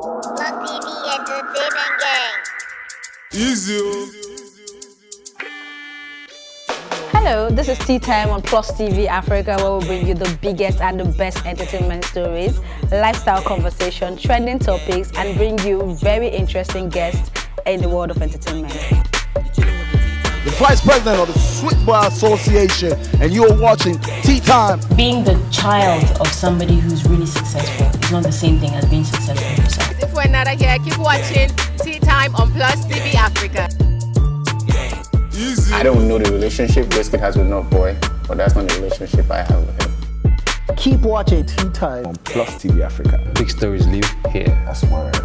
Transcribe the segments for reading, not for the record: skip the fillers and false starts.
Plus TV Entertainment Gang. Easy. Hello, this is Tea Time on Plus TV Africa, where we bring you the biggest and the best entertainment stories, lifestyle conversation, trending topics, and bring you very interesting guests in the world of entertainment. The Vice President of the Sweet Boy Association, and you're watching Tea Time. Being the child of somebody who's really successful is not the same thing as being successful yourself. If we're not here, keep watching Tea Time on Plus TV Africa. Easy. I don't know the relationship Wizkid has with Not Boy, but that's not the relationship I have with him. Keep watching Tea Time On Plus TV Africa. Big stories live here. That's word.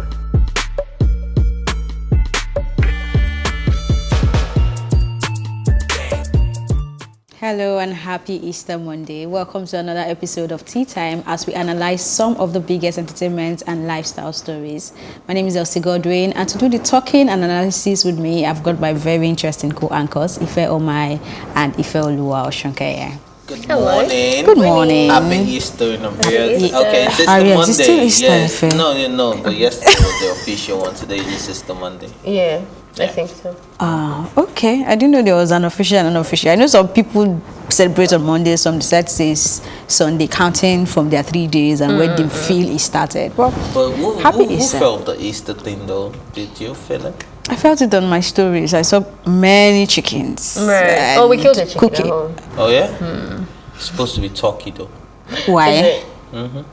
Hello and happy Easter Monday. Welcome to another episode of Tea Time as we analyze some of the biggest entertainment and lifestyle stories. My name is Elsie Godwin, and to do the talking and analysis with me, I've got my very interesting co-anchors, Ife Omai and Ife Oluwa Oshunkeye. Good morning. Good morning. Happy Easter in Arias. Easter. Okay, it's Sister Arias, Monday. it's still Easter, yes. Ife. No. But yesterday was the official one. Today is Sister Monday. Yeah, I think so. Okay. I didn't know there was an official and unofficial. I know some people celebrate on Monday, some decide to say it's Sunday, counting from their 3 days and when they feel it started. Well, But who Easter. felt the Easter thing though? Did you feel it? I felt it on my stories. I saw many chickens. Right. Oh, we killed the chicken cookie. at home. Oh yeah? It's supposed to be turkey though. Why? Is it?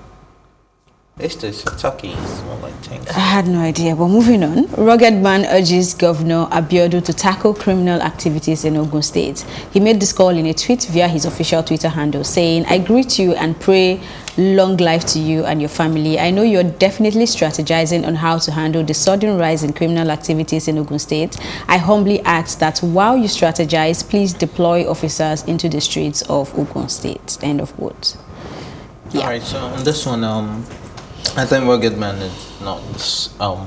Easter is for turkey. It's more like things. I had no idea. But moving on, rugged man urges Governor Abiodun to tackle criminal activities in Ogun State. He made this call in a tweet via his official Twitter handle, saying, "I greet you and pray long life to you and your family. I know you're definitely strategizing on how to handle the sudden rise in criminal activities in Ogun State. I humbly ask that while you strategize, please deploy officers into the streets of Ogun State." End of quote. Yeah. Alright, so on this one, I think Rugged Man is not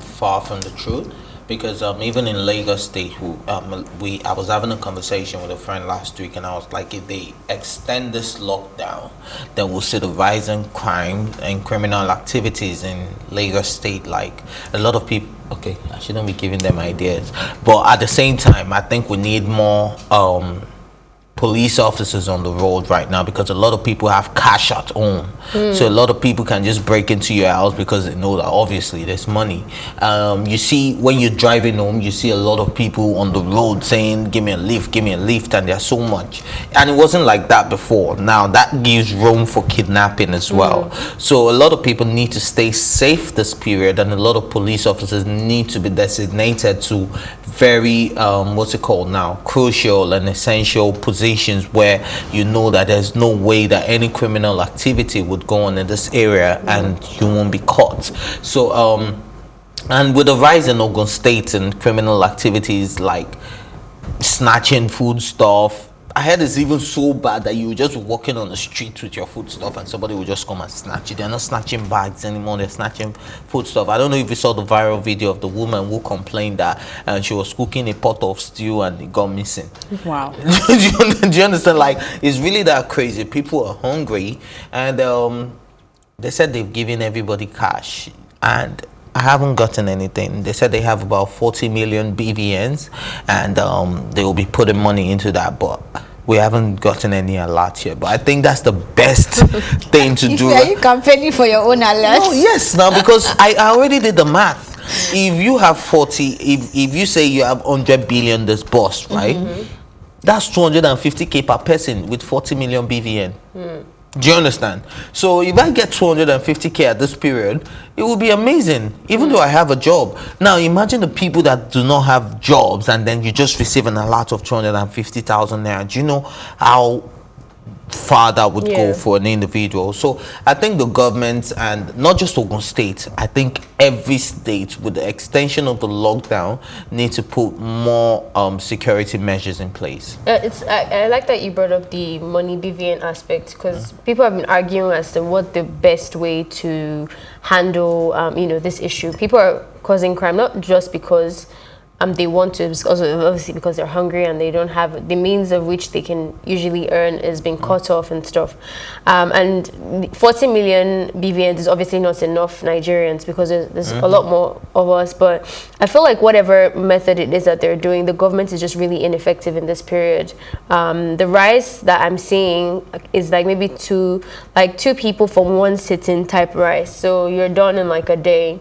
far from the truth, because even in Lagos State, I was having a conversation with a friend last week, and I was like, if they extend this lockdown, then we'll see the rise in crime and criminal activities in Lagos State. Like a lot of people, okay, I shouldn't be giving them ideas, but at the same time, I think we need more police officers on the road right now, because a lot of people have cash at home. So a lot of people can just break into your house because they know that obviously there's money. You see, when you're driving home, you see a lot of people on the road saying, give me a lift, and there's so much. And it wasn't like that before. Now that gives room for kidnapping as well. So a lot of people need to stay safe this period, and a lot of police officers need to be designated to very crucial and essential positions where you know that there's no way that any criminal activity would go on in this area and you won't be caught. So and with the rise in Ogun State and criminal activities like snatching food stuff, I heard it's even so bad that you were just walking on the street with your food stuff and somebody will just come and snatch it. They're not snatching bags anymore, they're snatching food stuff. I don't know if you saw the viral video of the woman who complained that she was cooking a pot of stew and it got missing. Wow. Do you understand? Like, it's really that crazy. People are hungry, and they said they've given everybody cash, and I haven't gotten anything. They said they have about 40 million BVNs, and they will be putting money into that, but we haven't gotten any alert yet. But I think that's the best thing to do. Are you campaigning for your own alert? No, yes, now, because I already did the math. If you have 40, if you say you have 100 billion this boss, right? That's 250k per person with 40 million BVN. Do you understand? So if I get 250k at this period, it will be amazing, even though I have a job. Now imagine the people that do not have jobs, and then you just receive an alert of 250,000 naira. Do you know how far that would go for an individual? So I think the government, and not just Ogun State, I think every state with the extension of the lockdown need to put more security measures in place. I like that you brought up the money BVN aspect, because people have been arguing as to what the best way to handle this issue. People are causing crime not just because they want to, also obviously because they're hungry and they don't have the means of which they can usually earn is being cut off and stuff. And 40 million BVNs is obviously not enough Nigerians because there's a lot more of us. But I feel like whatever method it is that they're doing, the government is just really ineffective in this period. The rise that I'm seeing is like maybe two people from one sitting type rise. So you're done in like a day.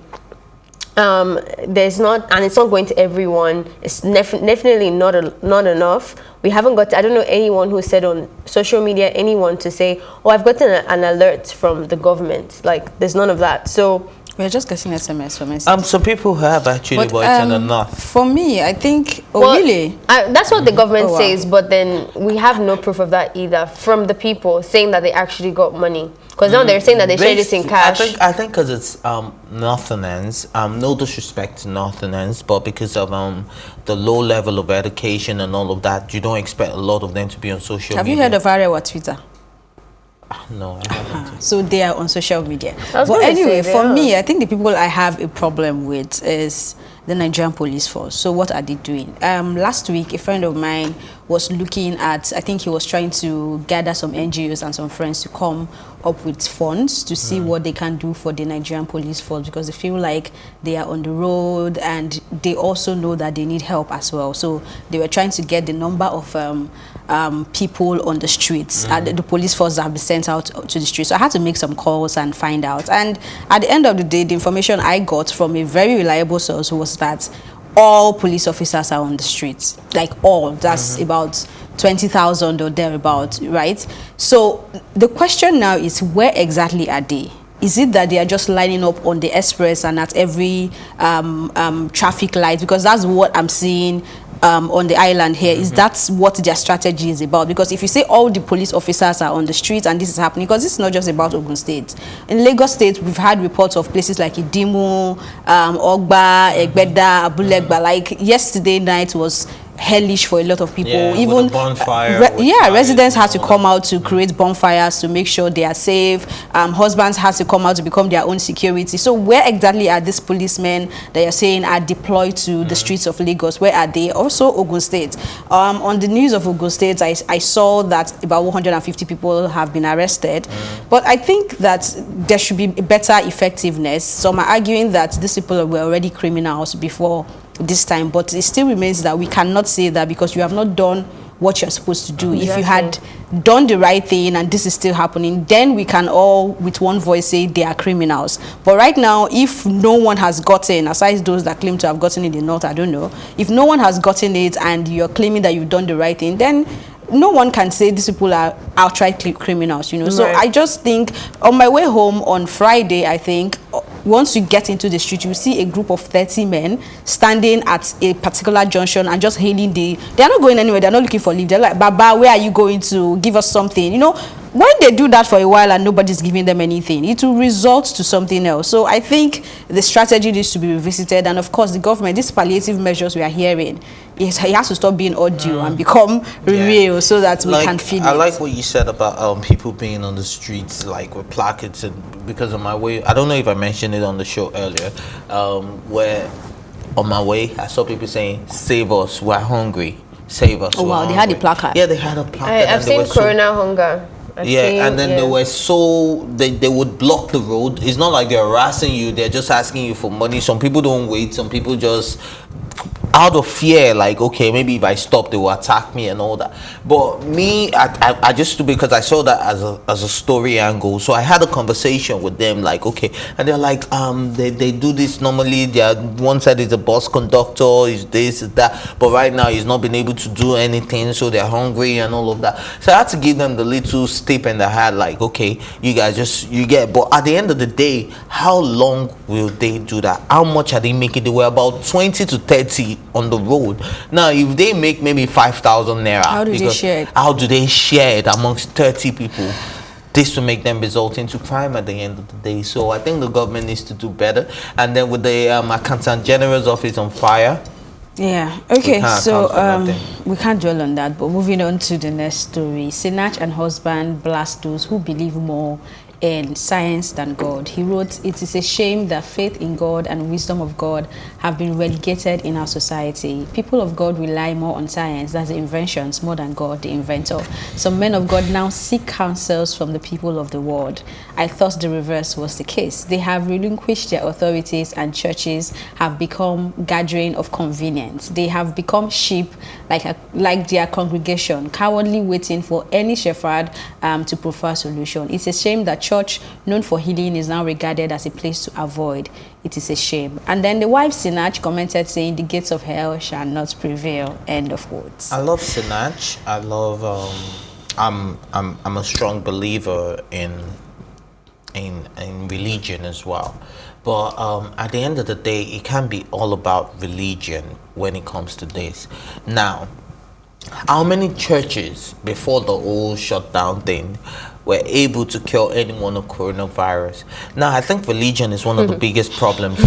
There's not, and it's not going to everyone. It's definitely not enough. We haven't got, I don't know anyone who said on social media, anyone to say, oh, I've gotten an alert from the government. Like, there's none of that. So we're just getting SMS from SMS. Some people have actually, but it's enough. For me, I think, really? That's what the government says, but then we have no proof of that either from the people saying that they actually got money. Because now they're saying that they share this in cash. I think because it's Northerners, no disrespect to Northerners, but because of the low level of education and all of that, you don't expect a lot of them to be on social media. Have you heard of Arewa Twitter? No, I haven't. So they are on social media. But anyway, for me, I think the people I have a problem with is the Nigerian police force. So what are they doing? Last week, a friend of mine was looking at, I think he was trying to gather some NGOs and some friends to come up with funds to see what they can do for the Nigerian police force, because they feel like they are on the road and they also know that they need help as well. So they were trying to get the number of people on the streets, the police force that have been sent out to the streets. So I had to make some calls and find out. And at the end of the day, the information I got from a very reliable source was that all police officers are on the streets, like all. That's about 20,000 or thereabout, right? So the question now is, where exactly are they? Is it that they are just lining up on the express and at every traffic light? Because that's what I'm seeing on the island here. Is that's what their strategy is about? Because if you say all the police officers are on the streets and this is happening, because this is not just about Ogun State. In Lagos State, we've had reports of places like Idimu, Ogba, Egbeda, Abulegba. Like yesterday night was hellish for a lot of people. Yeah, even with a bonfire, residents had to come out to create bonfires to make sure they are safe. Husbands had to come out to become their own security. So where exactly are these policemen that you're saying are deployed to the streets of Lagos? Where are they? Also Ogun State. On the news of Ogun State, I saw that about 150 people have been arrested. But I think that there should be better effectiveness. Some are arguing that these people were already criminals before this time, but it still remains that we cannot say that because you have not done what you're supposed to do. If you had done the right thing and this is still happening, then we can all with one voice say they are criminals. But right now, if no one has gotten, aside those that claim to have gotten in the north, I don't know, if no one has gotten it and you're claiming that you've done the right thing, then no one can say these people are outright criminals, you know. So I just think on my way home on Friday, I think once you get into the street, you see a group of 30 men standing at a particular junction and just hailing they're not going anywhere, they're not looking for leave. They're like, Baba, where are you going to? Give us something. You know, when they do that for a while and nobody's giving them anything, it will result to something else. So I think the strategy needs to be revisited. And of course, the government, these palliative measures we are hearing, it has to stop being audio and become real so that we can feel it. I like what you said about people being on the streets, like with placards, and because on my way, I don't know if I mentioned it on the show earlier, where on my way, I saw people saying, "Save us, we're hungry. Save us." Oh wow, they had a placard. Yeah, they had a placard. I've seen Corona hunger. And then they were so they would block the road. It's not like they're harassing you, they're just asking you for money. Some people don't wait, some people just out of fear, like, okay, maybe if I stop they will attack me and all that. But me, I just, because I saw that as a story angle, so I had a conversation with them, like, okay, and they're like, they do this normally. One side is a bus conductor, is this, is that, but right now he's not been able to do anything, so they're hungry and all of that. So I had to give them the little stipend I had, like, okay, you guys you get. But at the end of the day, how long will they do that? How much are they making? They were about 20 to 30 on the road. Now, if they make maybe 5,000 naira, how do they share it? How do they share it amongst 30 people? This will make them result into crime at the end of the day. So I think the government needs to do better. And then with the Accountant General's office on fire. Yeah, okay, so we can't dwell on that, but moving on to the next story. Sinach and husband blast those who believe more in science than God. He wrote, "It is a shame that faith in God and wisdom of God have been relegated in our society. People of God rely more on science, that's the inventions, more than God, the inventor. Some men of God now seek counsels from the people of the world. I thought the reverse was the case. They have relinquished their authorities and churches have become gathering of convenience. They have become sheep like their congregation, cowardly waiting for any shepherd to prefer solution. It's a shame that church known for healing is now regarded as a place to avoid. It is a shame." And then the wife Sinach commented saying, "The gates of hell shall not prevail." End of quotes. I love Sinach. I love. I'm a strong believer in religion as well, but at the end of the day, it can't be all about religion when it comes to this. Now, how many churches before the whole shutdown thing were able to cure anyone of coronavirus? Now, I think religion is one of the biggest problems.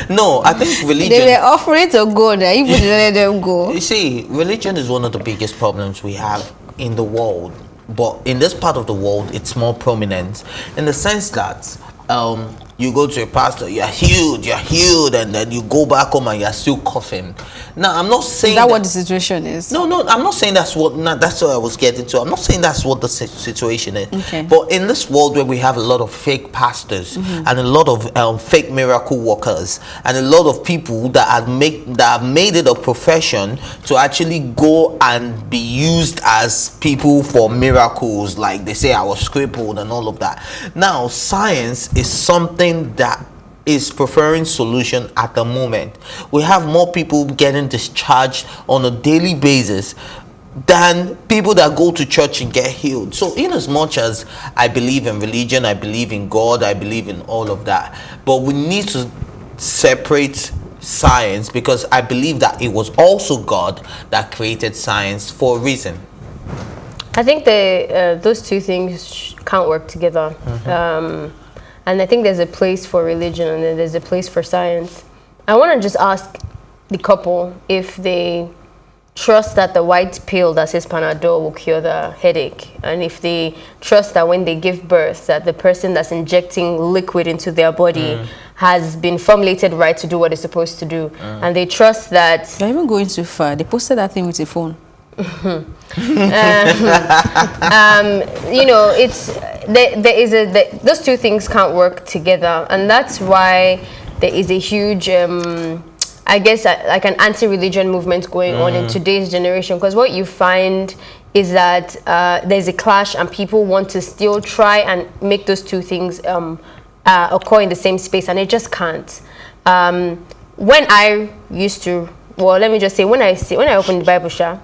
No, I think religion... They were offering to go there, even let them go. You see, religion is one of the biggest problems we have in the world. But in this part of the world, it's more prominent in the sense that you go to a pastor, you're healed, and then you go back home and you're still coughing. Now, I'm not saying... Is that what the situation is? No, I'm not saying that's what... that's what I was getting to. I'm not saying that's what the situation is. Okay. But in this world where we have a lot of fake pastors and a lot of fake miracle workers and a lot of people that have made it a profession to actually go and be used as people for miracles, like they say I was crippled and all of that. Now, science is something that is preferring solution at the moment. We have more people getting discharged on a daily basis than people that go to church and get healed. So in as much as I believe in religion, I believe in God, I believe in all of that, but we need to separate science, because I believe that it was also God that created science for a reason. I think those two things can't work together. And I think there's a place for religion and then there's a place for science. I want to just ask the couple if they trust that the white pill that says Panadol will cure the headache, and if they trust that when they give birth that the person that's injecting liquid into their body has been formulated right to do what it's supposed to do, and they trust that... They're even going too far. They posted that thing with a phone. You know, those two things can't work together, and that's why there is a huge I guess like an anti-religion movement going on in today's generation, because what you find is that there's a clash and people want to still try and make those two things occur in the same space, and it just can't. When I used to, well, let me just say, when I open the Bible shop,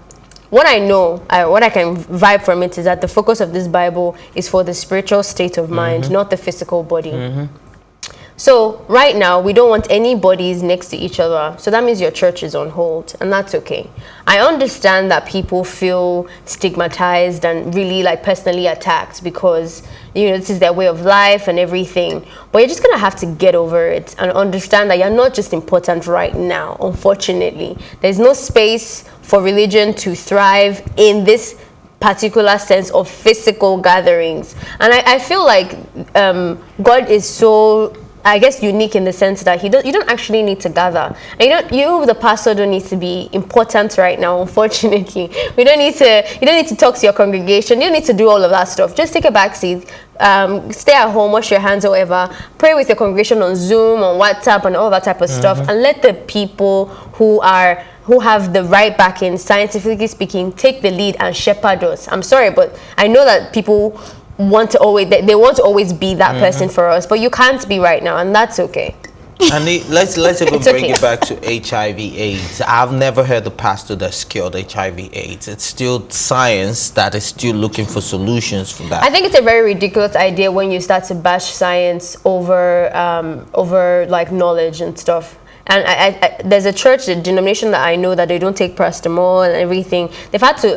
what I know, what I can vibe from it is that the focus of this Bible is for the spiritual state of mind, not the physical body. So right now, we don't want any bodies next to each other. So that means your church is on hold, and that's okay. I understand that people feel stigmatized and really like personally attacked because, you know, this is their way of life and everything. But you're just going to have to get over it and understand that you're not just important right now, unfortunately. There's no space for religion to thrive in this particular sense of physical gatherings. And I feel like God is so, I guess, unique in the sense that you don't actually need to gather. And you the pastor don't need to be important right now, unfortunately. You don't need to talk to your congregation. You don't need to do all of that stuff. Just take a back seat, stay at home, wash your hands or whatever, pray with your congregation on Zoom, on WhatsApp and all that type of stuff, and let the people who have the right backing, scientifically speaking, take the lead and shepherd us. I'm sorry, but I know that people want to always be that person for us, but you can't be right now, and that's okay. And let's even bring it back to HIV/AIDS. I've never heard a pastor that's cured HIV/AIDS. It's still science that is still looking for solutions for that. I think it's a very ridiculous idea when you start to bash science over like knowledge and stuff. And there's a church, a denomination that I know that they don't take paracetamol and everything. They've had to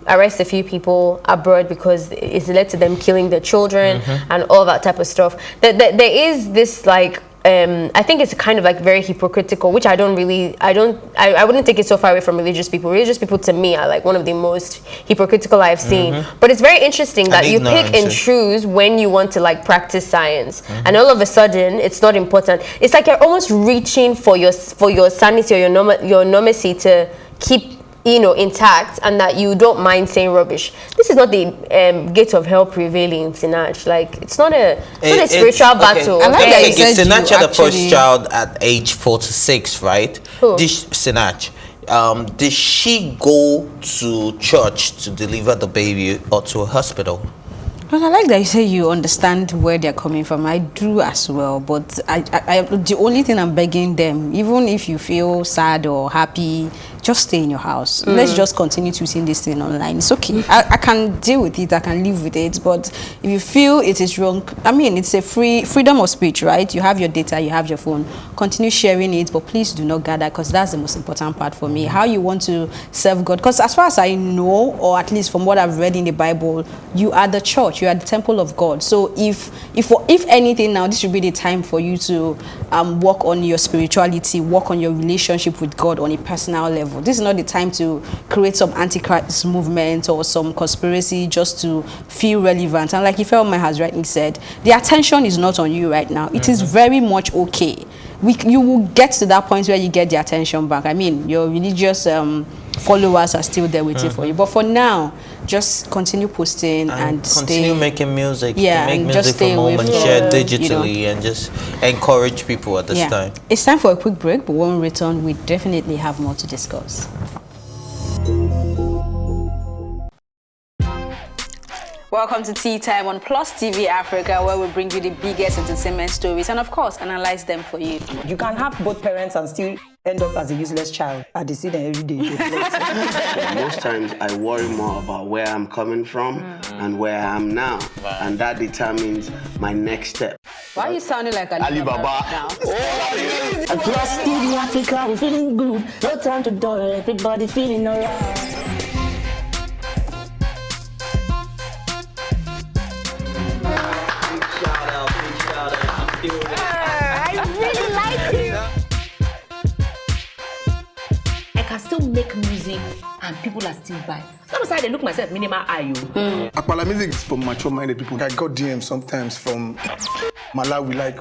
arrest a few people abroad because it's led to them killing their children and all that type of stuff. There is this like I think it's kind of like very hypocritical, which I wouldn't take it so far away from religious people. Religious people to me are like one of the most hypocritical I've seen. But it's very interesting that you pick and choose when you want to like practice science, and all of a sudden it's not important. It's like you're almost reaching for your sanity or your normacy to keep intact, and that you don't mind saying rubbish. This is not the gate of hell prevailing, Sinach. Like it's not a spiritual battle. I like that you said Sinach you had the first actually- child at age 46, right? Who? This Sinach. Did she go to church to deliver the baby or to a hospital? Well, I like that you say you understand where they're coming from. I do as well, but I the only thing I'm begging them, even if you feel sad or happy, just stay in your house. Let's just continue tweeting this thing online. It's okay. I can deal with it. I can live with it. But if you feel it is wrong, I mean, it's a freedom of speech, right? You have your data, you have your phone. Continue sharing it, but please do not gather, because that's the most important part for me. How you want to serve God. Because as far as I know, or at least from what I've read in the Bible, you are the church. You are the temple of God. So if anything now, this should be the time for you to work on your spirituality, work on your relationship with God on a personal level. This is not the time to create some antichrist movement or some conspiracy just to feel relevant. And like Ifeoma has rightly said, the attention is not on you right now. It is very much okay. You will get to that point where you get the attention back. I mean, your religious followers are still there waiting for you. But for now, just continue posting and continue stay, making music. Yeah, Make and music just stay from away home and from, share digitally, and just encourage people at this time. It's time for a quick break, but when we return, we definitely have more to discuss. Welcome to Tea Time on Plus TV Africa, where we bring you the biggest entertainment stories and, of course, analyze them for you. You can have both parents and still end up as a useless child. I see them every day. Most times I worry more about where I'm coming from and where I am now. And that determines my next step. Why are you sounding like Alibaba now? Plus TV Africa, we're feeling good. No time to dull, everybody feeling alright. I can still make music and people are still buying. Sometimes I look myself minimal IU. Akpala music is for mature-minded people. I got DMs sometimes from Malawi, like,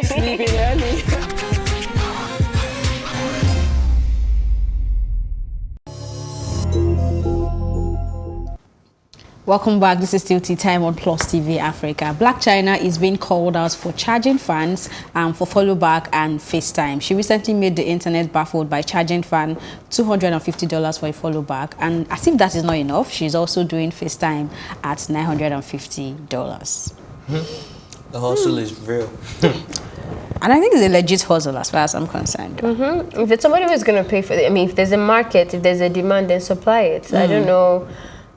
Sleeping early. Welcome back. This is still Tea Time on Plus TV Africa. Blac Chyna is being called out for charging fans for follow back and FaceTime. She recently made the internet baffled by charging fans $250 for a follow back, and as if that is not enough, she's also doing FaceTime at $950. The hustle is real. And I think it's a legit hustle as far as I'm concerned. If it's somebody who's going to pay for it, I mean, if there's a market, if there's a demand, then supply it. I don't know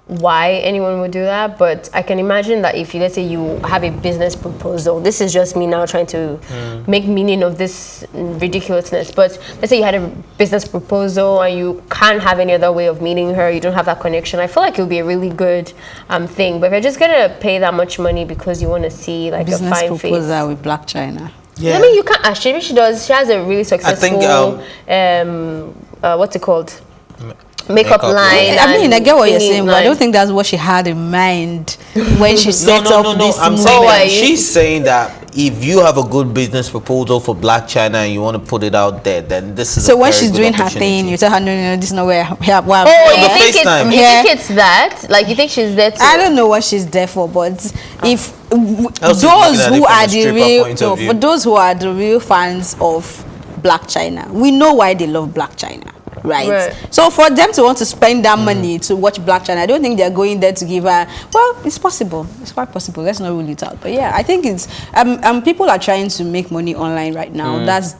why anyone would do that, but I can imagine that if you, let's say you have a business proposal, this is just me now trying to make meaning of this ridiculousness, but let's say you had a business proposal and you can't have any other way of meeting her, you don't have that connection, I feel like it would be a really good thing. But if you're just gonna pay that much money because you want to see like Business a fine face. Business proposal with Blac Chyna. Yeah. I mean, you can't actually, she has a really successful what's it called? Makeup line. I mean, I get what you're saying, but I line. don't think that's what she had in mind when she set up this I'm movie. saying that she's saying that if you have a good business proposal for Blac Chyna and you want to put it out there, then this is So a when very she's good doing her opportunity. thing, you tell her, no, this is not where Oh, the you think FaceTime. it's that? Like, you think she's there to... I don't know what she's there for, but if Else those she's looking at it who from are a the stripper real, point of view. for those who are the real fans of Blac Chyna, we know why they love Blac Chyna. Right. So for them to want to spend that money to watch Blac Chyna, I don't think they're going there to give her. Well, it's possible. It's quite possible. Let's not rule it out. But yeah, I think it's people are trying to make money online right now. That's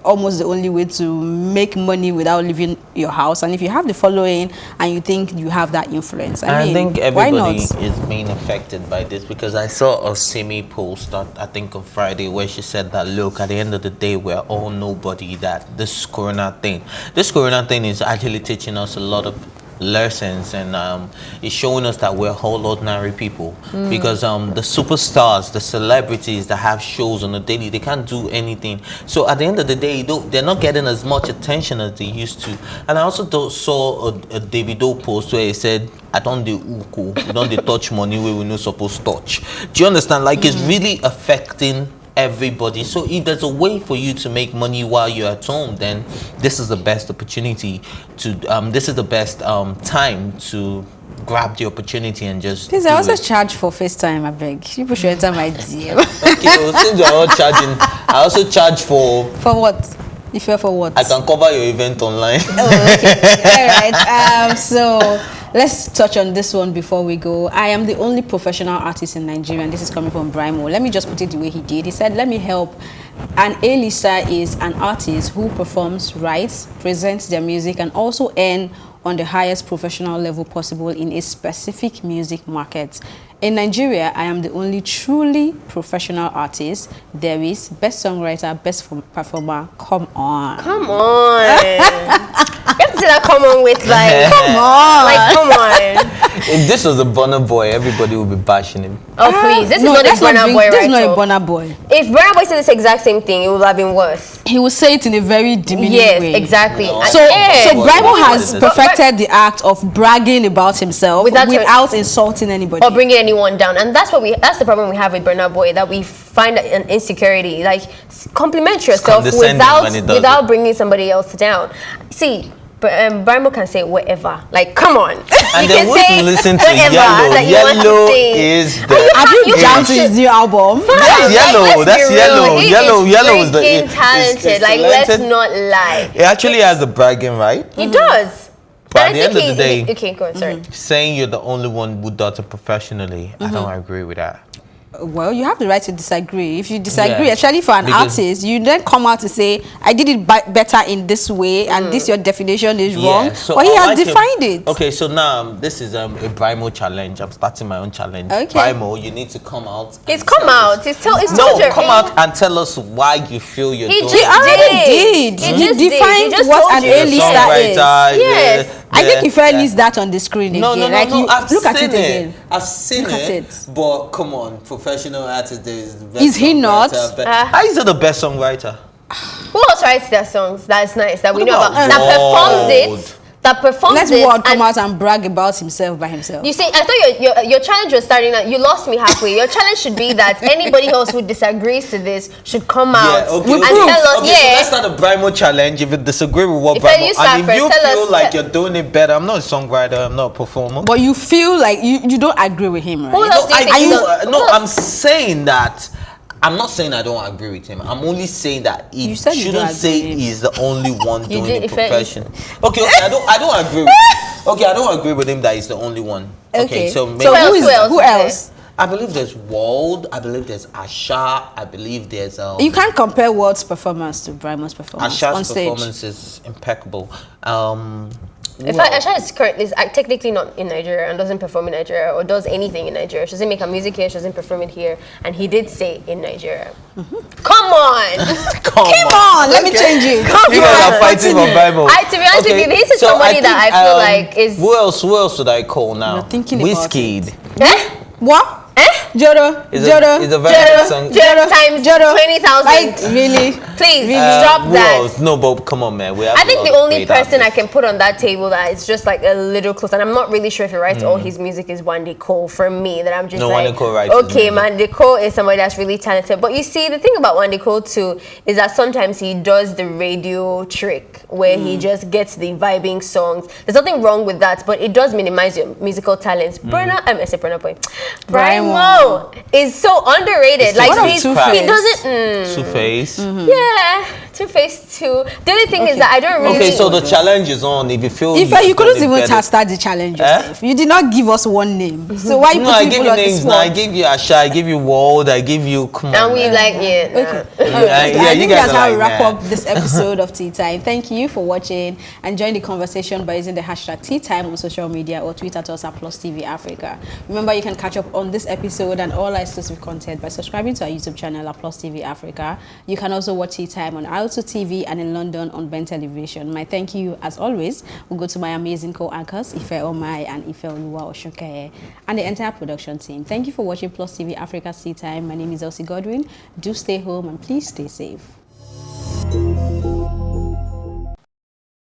almost the only way to make money without leaving your house. And if you have the following and you think you have that influence, I mean, think why everybody not? is being affected by this, because I saw a Simi post on, I think on Friday, where she said that, look, at the end of the day, we're all nobody, that this corona thing is actually teaching us a lot of lessons, and it's showing us that we're all ordinary people. Because the superstars, the celebrities that have shows on a daily, they can't do anything. So at the end of the day, they're not getting as much attention as they used to. And I also saw a Davido post where he said, I don't do uku, I don't dey touch money where we're not supposed to touch. Do you understand? Like, it's really affecting everybody. So if there's a way for you to make money while you're at home, then this is the best opportunity to this is the best time to grab the opportunity and just Please, I also charge for FaceTime, I beg. People should enter my DM. Okay, since you're all charging, I also charge for what? If you're for what? I can cover your event online. Oh, okay. All right. So let's touch on this one before we go. I am the only professional artist in Nigeria, and this is coming from Brimo. Let me just put it the way he did. He said, let me help. An A-lister is an artist who performs, writes, presents their music, and also earn on the highest professional level possible in a specific music market. In Nigeria, I am the only truly professional artist. There is best songwriter, best performer. Come on. Come on. You have to say that come on with like, come on. Like, come on. If this was a Burna Boy, everybody would be bashing him. Oh, please. This is not a Burna Boy, right? This is not a Burna Boy. If Burna Boy said this exact same thing, it would have been worse. He would say it in a very demeaning way. Yes, exactly. No. So Brimo has perfected the act of bragging about himself without insulting anybody. Or bringing anyone down. And that's the problem we have with Burna Boy, that we find an insecurity. Like, compliment yourself without bringing somebody else down. See, Brimo can say whatever. Like, come on. And then we can listen to Yellow. Yellow is the... Have you jammed to his new album? That's Yellow. That's Yellow. Yellow is the... talented. Like, let's not lie. He actually has a bragging right. He does. But at the end of the day... Okay, go on, sorry. Saying you're the only one who does it professionally, I don't agree with that. Well, you have the right to disagree. If you disagree, especially for an artist, you then come out to say, I did it better in this way, and this your definition is wrong. So but he has defined it. Okay, so now this is a Brimo challenge. I'm starting my own challenge. Okay. Brimo, you need to come out. It's come out. Come out and tell us why you feel you're doing it. He already did. He defined what an A-lister is. Yes. I think he fairly needs that on the screen again. No. Look at it again. I've seen it. But come on, professional artist is the best. Is he not? How is he the best songwriter? Who else writes their songs? That's nice. That we know about. That performs it. Let Ward come out and brag about himself by himself. You see, I thought your challenge was starting out. You lost me halfway. Your challenge should be that anybody else who disagrees to this should come out and tell us. So let's start a Brimo challenge. If you disagree with what Brimo, and if you feel like you're doing it better, I'm not a songwriter, I'm not a performer. But you feel like you don't agree with him, right? Who else do you think? I'm saying that. I'm not saying I don't agree with him. I'm only saying that he shouldn't say he's the only one doing the profession. Okay, I don't agree with him. Okay, I don't agree with him that he's the only one. Okay, so maybe who else? I believe there's Wald, I believe there's Asha, I believe there's You can't compare Wald's performance to Brimo's performance. Asha's performance is impeccable. In fact, Asha is technically not in Nigeria and doesn't perform in Nigeria or does anything in Nigeria. She doesn't make her music here, she doesn't perform it here. And he did say in Nigeria. Come on! Come on! Let me change it. You guys are fighting for Bible. To be honest with you, this is somebody that I feel like is... Who else would I call now? You're thinking Wizkid. What? Joro, it's a very good song. Joro times 20,000. Like, really? Please, stop that. No, but come on, man. I think the only person I can put on that table that is just like a little close, and I'm not really sure if he writes all his music, is Wande Cole for me. That I'm just okay, Wande Cole is somebody that's really talented. But you see, the thing about Wande Cole too is that sometimes he does the radio trick where he just gets the vibing brimo There's nothing wrong with that, but it does minimize your musical talents. Brimo is so underrated. Like he doesn't. Two-Face. Yeah, Two-Face too. The only thing is that I don't really. Okay, so the challenge is on. If you feel. In fact, you couldn't even start the challenge yourself. You did not give us one name. So why you putting people on the spot? I gave you Asha, I gave you Wald, I gave you. Come on. And we like you guys that's how we wrap up this episode of Tea Time. Thank you for watching and join the conversation by using the hashtag Tea Time on social media or tweet at us at +TV Africa. Remember, you can catch up on this episode and all our exclusive content by subscribing to our YouTube channel at +TV Africa. You can also watch Tea Time on our L2 TV, and in London on Ben Television. My thank you, as always, will go to my amazing co-anchors, Ife Omai and Ife Oluwa Oshoke, and the entire production team. Thank you for watching Plus TV Africa's Tea Time. My name is Elsie Godwin. Do stay home and please stay safe.